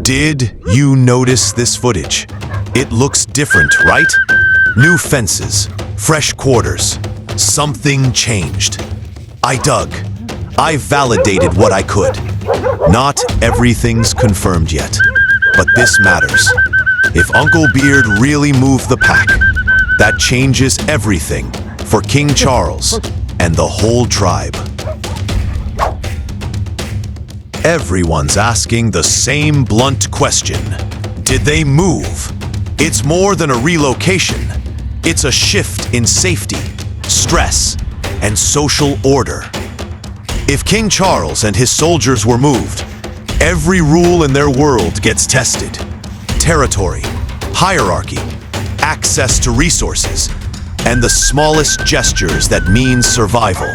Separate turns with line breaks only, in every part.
Did you notice this footage? It looks different, right? New fences, fresh quarters. Something changed. I dug. I validated what I could. Not everything's confirmed yet, but this matters. If Uncle Beard really moved the pack, that changes everything for King Charles and the whole tribe. Everyone's asking the same blunt question. Did they move? It's more than a relocation. It's a shift in safety, stress, and social order. If King Charles and his soldiers were moved, every rule in their world gets tested. Territory, hierarchy, access to resources, and the smallest gestures that mean survival.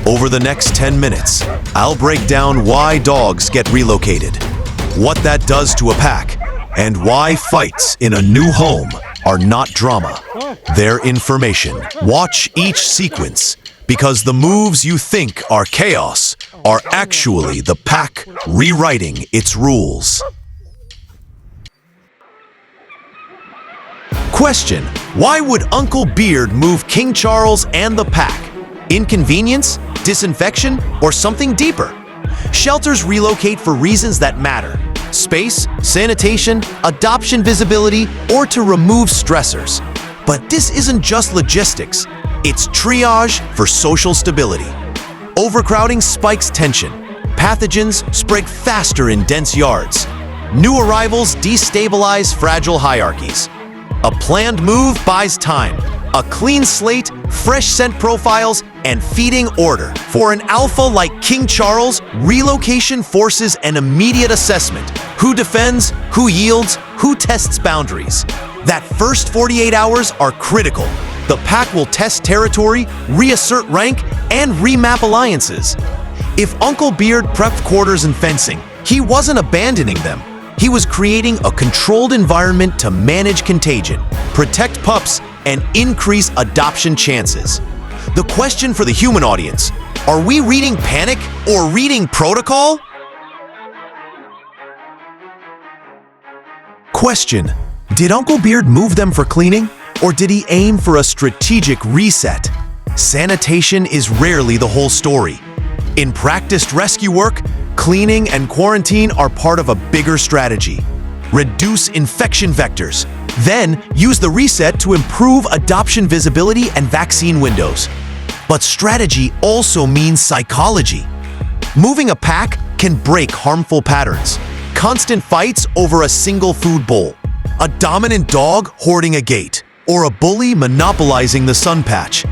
Over the next 10 minutes, I'll break down why dogs get relocated, what that does to a pack, and why fights in a new home are not drama. They're information. Watch each sequence, because the moves you think are chaos are actually the pack rewriting its rules. Question: why would Uncle Beard move King Charles and the pack? Inconvenience, disinfection, or something deeper? Shelters relocate for reasons that matter: space, sanitation, adoption visibility, or to remove stressors. But this isn't just logistics, it's triage for social stability. Overcrowding spikes tension. Pathogens spread faster in dense yards. New arrivals destabilize fragile hierarchies. A planned move buys time, a clean slate, fresh scent profiles, and feeding order. For an alpha like King Charles, relocation forces an immediate assessment. Who defends, who yields, who tests boundaries. That first 48 hours are critical. The pack will test territory, reassert rank, and remap alliances. If Uncle Beard prepped quarters and fencing, he wasn't abandoning them. He was creating a controlled environment to manage contagion, protect pups, and increase adoption chances. The question for the human audience: are we reading panic or reading protocol? Question: did Uncle Beard move them for cleaning, or did he aim for a strategic reset? Sanitation is rarely the whole story. In practiced rescue work, cleaning and quarantine are part of a bigger strategy. Reduce infection vectors, then use the reset to improve adoption visibility and vaccine windows. But strategy also means psychology. Moving a pack can break harmful patterns. Constant fights over a single food bowl, a dominant dog hoarding a gate, or a bully monopolizing the sun patch.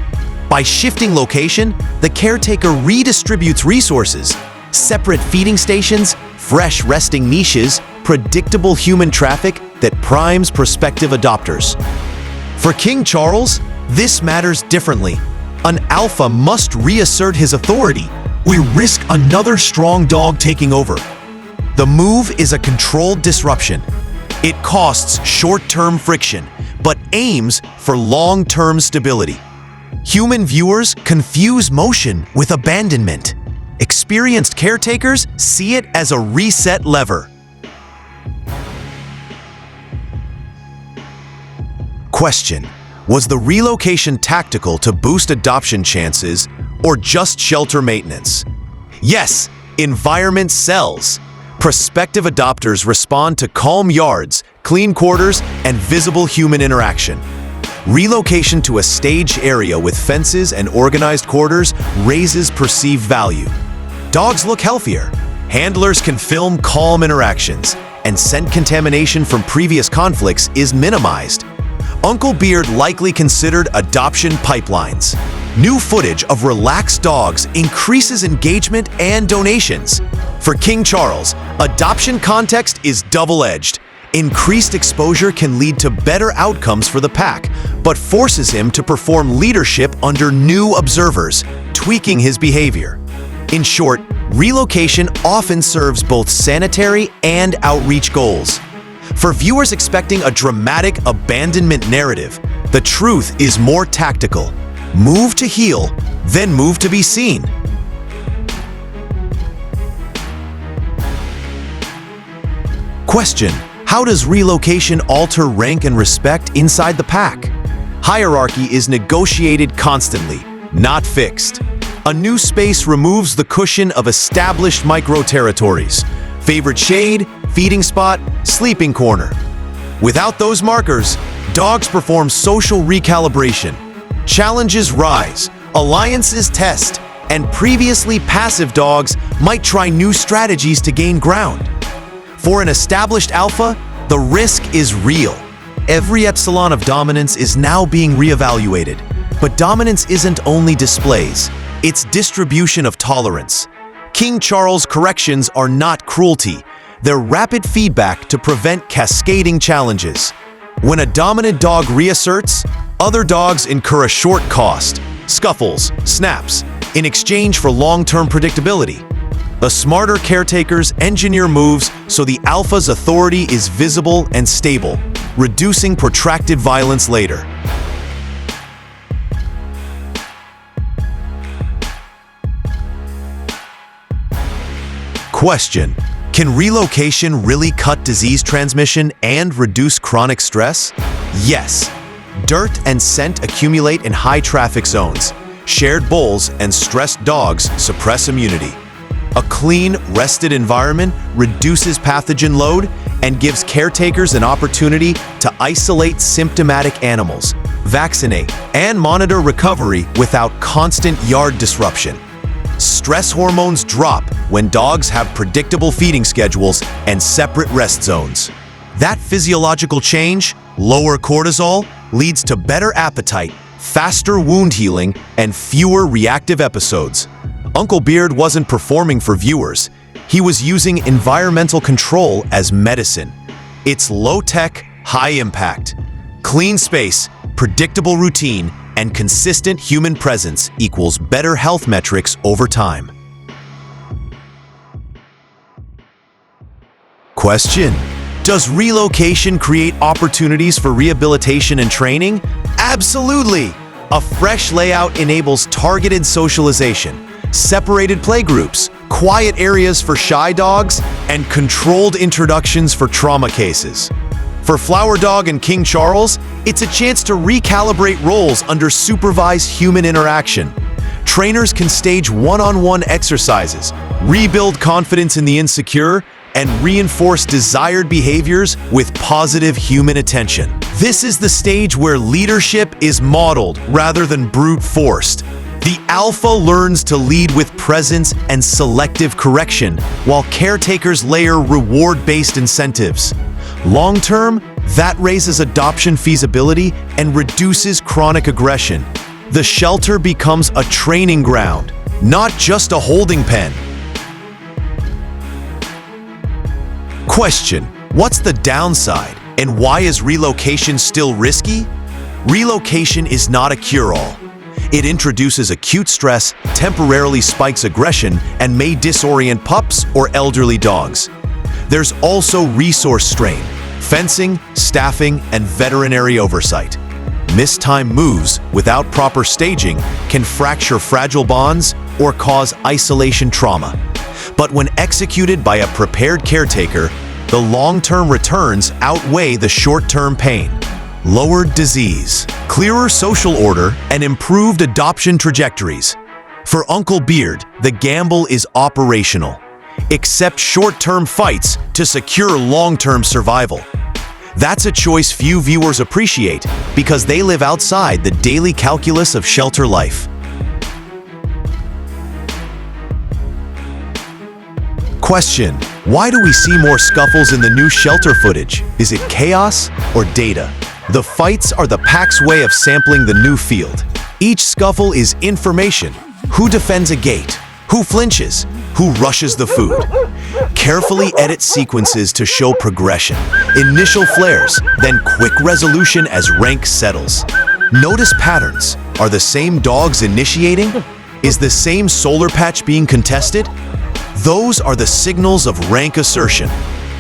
By shifting location, the caretaker redistributes resources. Separate feeding stations, fresh resting niches, predictable human traffic that primes prospective adopters. For King Charles, this matters differently. An alpha must reassert his authority. We risk another strong dog taking over. The move is a controlled disruption. It costs short-term friction, but aims for long-term stability. Human viewers confuse motion with abandonment. Experienced caretakers see it as a reset lever. Question: was the relocation tactical to boost adoption chances or just shelter maintenance? Yes, environment sells. Prospective adopters respond to calm yards, clean quarters, and visible human interaction. Relocation to a staged area with fences and organized quarters raises perceived value. Dogs look healthier. Handlers can film calm interactions, and scent contamination from previous conflicts is minimized. Uncle Beard likely considered adoption pipelines. New footage of relaxed dogs increases engagement and donations. For King Charles, adoption context is double-edged. Increased exposure can lead to better outcomes for the pack, but forces him to perform leadership under new observers, tweaking his behavior. In short, relocation often serves both sanitary and outreach goals. For viewers expecting a dramatic abandonment narrative, the truth is more tactical. Move to heal, then move to be seen. Question: how does relocation alter rank and respect inside the pack? Hierarchy is negotiated constantly, not fixed. A new space removes the cushion of established micro-territories: favorite shade, feeding spot, sleeping corner. Without those markers, dogs perform social recalibration. Challenges rise, alliances test, and previously passive dogs might try new strategies to gain ground. For an established alpha, the risk is real. Every epsilon of dominance is now being reevaluated. But dominance isn't only displays, it's distribution of tolerance. King Charles corrections are not cruelty. They're rapid feedback to prevent cascading challenges. When a dominant dog reasserts, other dogs incur a short cost, scuffles, snaps, in exchange for long-term predictability. The smarter caretakers engineer moves so the alpha's authority is visible and stable, reducing protracted violence later. Question: can relocation really cut disease transmission and reduce chronic stress? Yes. Dirt and scent accumulate in high-traffic zones. Shared bowls and stressed dogs suppress immunity. A clean, rested environment reduces pathogen load and gives caretakers an opportunity to isolate symptomatic animals, vaccinate, and monitor recovery without constant yard disruption. Stress hormones drop when dogs have predictable feeding schedules and separate rest zones. That physiological change, lower cortisol, leads to better appetite, faster wound healing, and fewer reactive episodes. Uncle Beard wasn't performing for viewers. He was using environmental control as medicine. It's low-tech, high-impact. Clean space, predictable routine, and consistent human presence equals better health metrics over time. Question: does relocation create opportunities for rehabilitation and training? Absolutely! A fresh layout enables targeted socialization, separated playgroups, quiet areas for shy dogs, and controlled introductions for trauma cases. For Flower Dog and King Charles, it's a chance to recalibrate roles under supervised human interaction. Trainers can stage one-on-one exercises, rebuild confidence in the insecure, and reinforce desired behaviors with positive human attention. This is the stage where leadership is modeled rather than brute forced. The alpha learns to lead with presence and selective correction, while caretakers layer reward-based incentives. Long-term, that raises adoption feasibility and reduces chronic aggression. The shelter becomes a training ground, not just a holding pen. Question: what's the downside, and why is relocation still risky? Relocation is not a cure-all. It introduces acute stress, temporarily spikes aggression, and may disorient pups or elderly dogs. There's also resource strain: fencing, staffing, and veterinary oversight. Mistimed moves without proper staging can fracture fragile bonds or cause isolation trauma. But when executed by a prepared caretaker, the long-term returns outweigh the short-term pain. Lowered disease, clearer social order, and improved adoption trajectories. For Uncle Beard, the gamble is operational. Accept short-term fights to secure long-term survival. That's a choice few viewers appreciate because they live outside the daily calculus of shelter life. Question: why do we see more scuffles in the new shelter footage? Is it chaos or data? The fights are the pack's way of sampling the new field. Each scuffle is information. Who defends a gate? Who flinches? Who rushes the food? Carefully edit sequences to show progression. Initial flares, then quick resolution as rank settles. Notice patterns. Are the same dogs initiating? Is the same solar patch being contested? Those are the signals of rank assertion.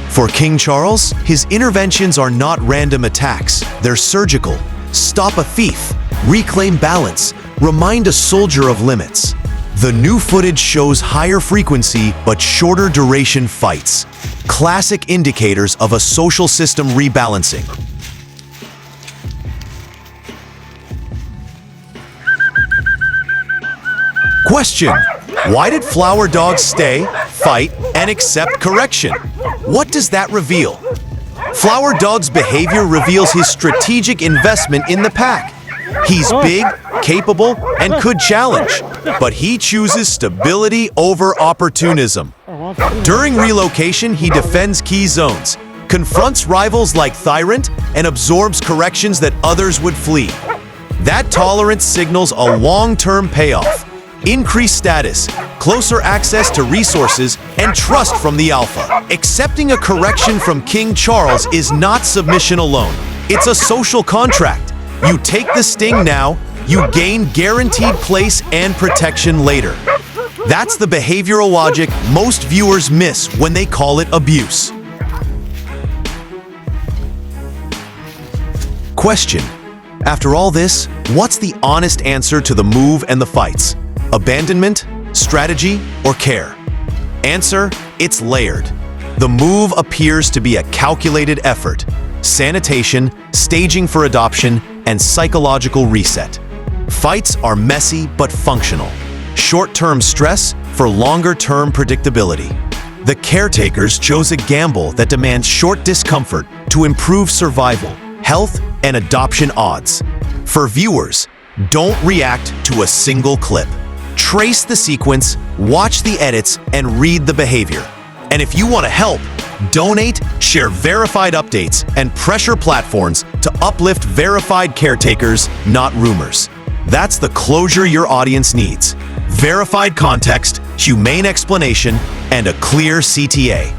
For King Charles, his interventions are not random attacks. They're surgical. Stop a thief, reclaim balance, remind a soldier of limits. The new footage shows higher frequency but shorter duration fights, classic indicators of a social system rebalancing. Question: why did flower dogs stay, fight, and accept correction? What does that reveal? Flower dog's behavior reveals his strategic investment in the pack. He's big, capable, and could challenge, but he chooses stability over opportunism. During relocation, he defends key zones, confronts rivals like Tyrant, and absorbs corrections that others would flee. That tolerance signals a long-term payoff: increased status, closer access to resources, and trust from the Alpha. Accepting a correction from King Charles is not submission alone. It's a social contract. You take the sting now, you gain guaranteed place and protection later. That's the behavioral logic most viewers miss when they call it abuse. Question: after all this, what's the honest answer to the move and the fights? Abandonment, strategy, or care? Answer: it's layered. The move appears to be a calculated effort: sanitation, staging for adoption, and psychological reset. Fights are messy but functional. Short-term stress for longer-term predictability. The caretakers chose a gamble that demands short discomfort to improve survival, health, and adoption odds. For viewers, don't react to a single clip. Trace the sequence, watch the edits, and read the behavior. And if you want to help, donate, share verified updates, and pressure platforms to uplift verified caretakers, not rumors. That's the closure your audience needs: verified context, humane explanation, and a clear CTA.